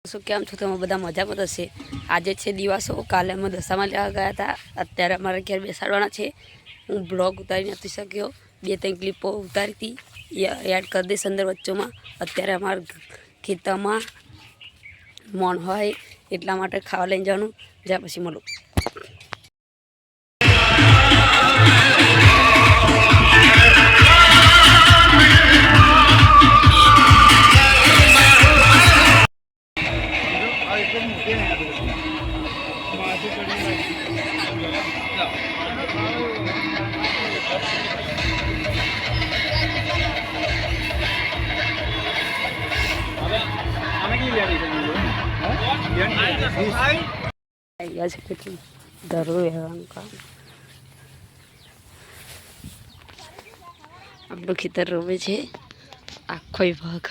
શું કેમ છો તમે બધા મજામાં હશે। આજે છે દિવસો, કાલે અમે દશામાં લેવા ગયા હતા। અત્યારે અમારે ઘેર બેસાડવાના છે। હું બ્લોગ ઉતારી નથી શક્યો, 2-3 ક્લિપો ઉતારી હતી, એડ કરી દઈશ અંદર વચ્ચોમાં। અત્યારે અમારા ખેતરમાં મોણ હોય એટલા માટે ખાવા લઈને જવાનું, જ્યાં પછી મળું। આપણું ખેતર રોવે છે આખો ભાગ।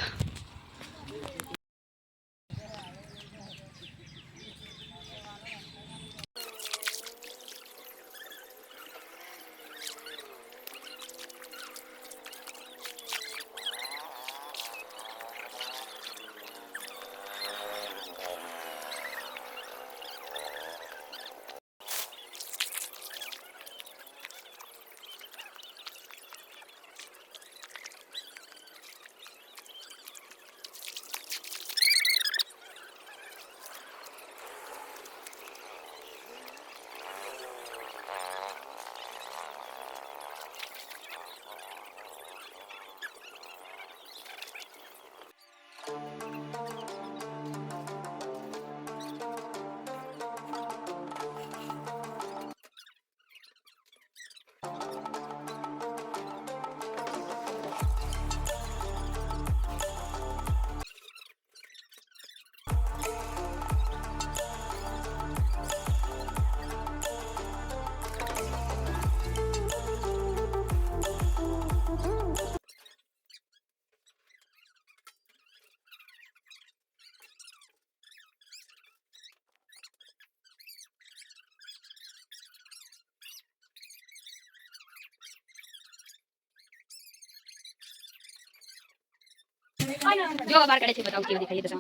जो बार करे छे बताओ केवी देखाई दशा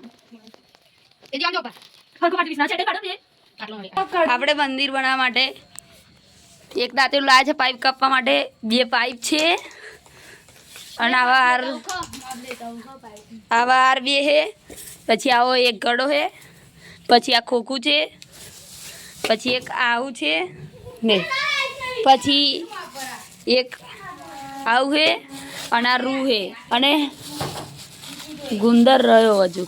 ए दी आम जो बार हरको माटी विसना छेडे काढो दे આપણે મંદિર બનાવવા માટે એક દાંતેલું લાયા છે પાઇપ કાપવા માટે। 2 પાઇપ છે અને આવા 2 છે, પછી આવો એક ગડો છે, પછી આ ખોખું છે, પછી એક આવું છે ને, પછી એક આવું છે અને આ રૂ છે અને ગુંદર રહ્યો હજુ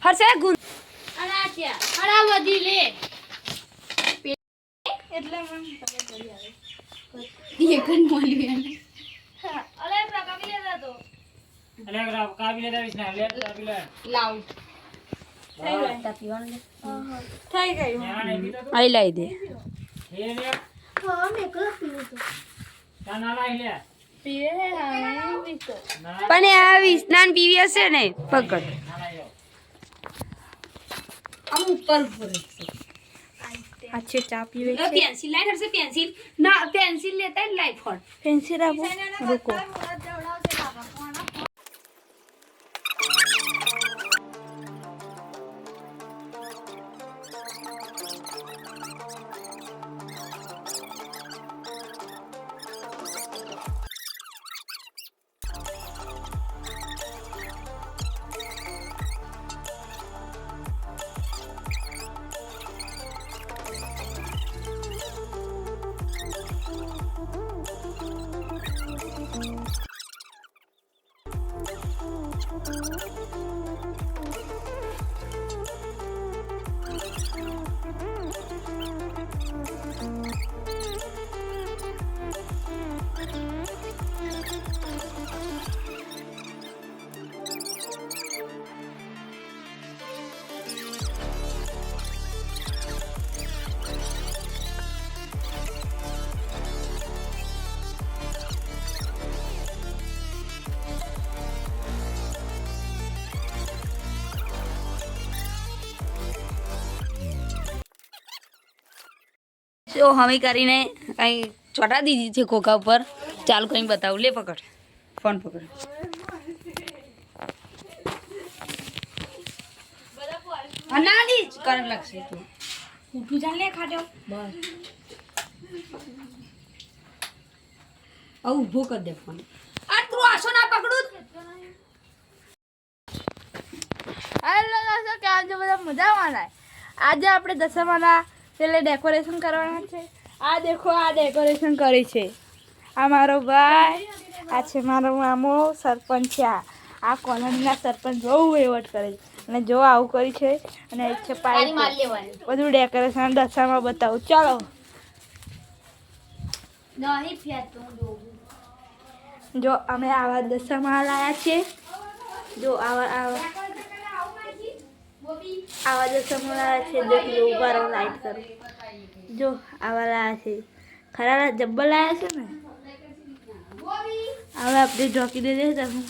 હરસે ગુંદર અનાત્યા હરા વધી લે એટલે મન ખબર પડી આવે એ કોણ બોલ્યું એને અલે કાપી લેતા તો અલે કાપી લેતા વિસના લે કાપી લે લાવ થઈ ગયું તા પીવાનું થઈ ગયું આઈ લઈ દે એ લે હા મે એકલો પીવું તો તા ના લઈ લે પણ આ વિસ્નાન પીવી હશે ને પકડ આમ ઉપર अच्छे चा पीवे पेंसिल लाइन हर से पेंसिल ना पेंसिल लेता है लाइफ फॉर पेंसिल आपको रुको तो हमें કરીને કઈ ચોટા દીધી છે ખોખા ઉપર। ચાલુ કઈ બતાવું, લે પકડ, ફોન પકડ। કરંટ લાગશે તું ઉઠું ચાલ ને ખાજો બસ ઊભો કરી દે ફોન આ તું આશો ના પકડું હેલો દોસ્તો કેમ છો બધા મજામાં આજે આપણે દશામાના એટલે ડેકોરેશન કરવાના છે આ દેખો આ ડેકોરેશન કરી છે આ મારો ભાઈ આ છે મારો મામો સરપંચ છે આ કોલોનીના સરપંચ બહુ વહીવટ કરે છે અને જો આવું કરી છે અને એક છે પાઇપ બધું ડેકોરેશન દશામાં બતાવું ચાલો જો અમે આવા દશામાં લાયા છીએ જો આવા દશામાં લાયા છે જો ઉભા રહો લાઈટ કરો જો આવા લાયા છે ખરા જબ્બર લાયા છે ને હવે આપણે ઢોકી દે તમે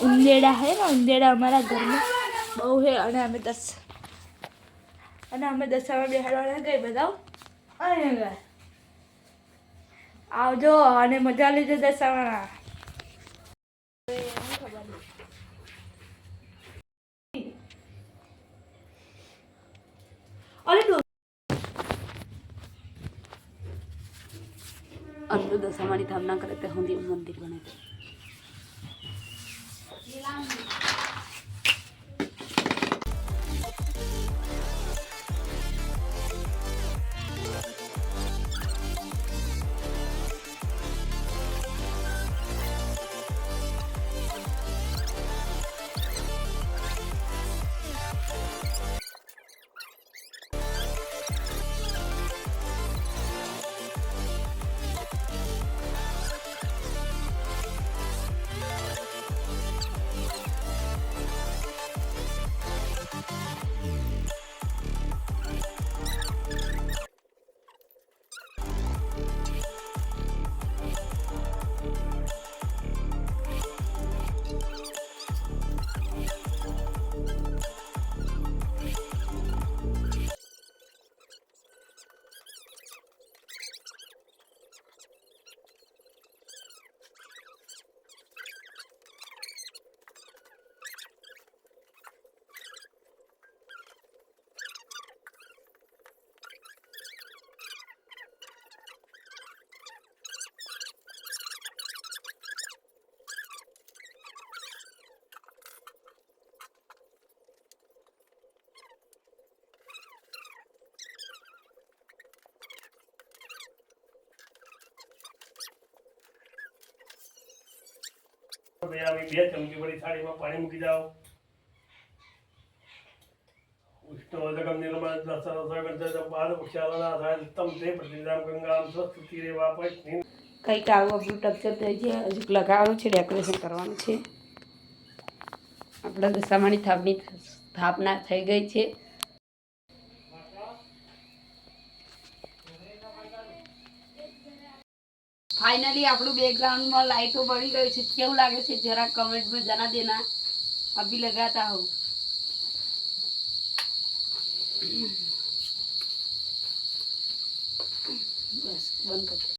ઉંદેડા હે ને ઉંદેડા અમારા ઘરમાં બહુ છે અને અમે દશામાં બેહાડવાના ગઈ બતાવો અહીંયા આવજો અને મજા લેજો દશામાં અંદુ દશામાની થાપના કરે તે સુધી મંદિર બને છે બે ચમચી ભરી થાળીમાં પાણી મૂકી જાઓ ઉષ્ણવર્ધકમ નિર્મળ દર્શન તે પ્રતિદામ ગંગામ સ્વસ્તિ રેવા પૈ કંઈક આવું આપણું ટક્ચર થઈ છે હજુ લગાવવાનું છે ડેકોરેશન કરવાનું છે આપણા દશામાની સ્થાપના થઈ ગઈ છે ફાઇનલી આપણું બેકગ્રાઉન્ડમાં લાઇટો બળી ગઈ છે કેવું લાગે છે જરા કમેન્ટમાં જણા દેના અભી લગાતા હો બસ બંધ કર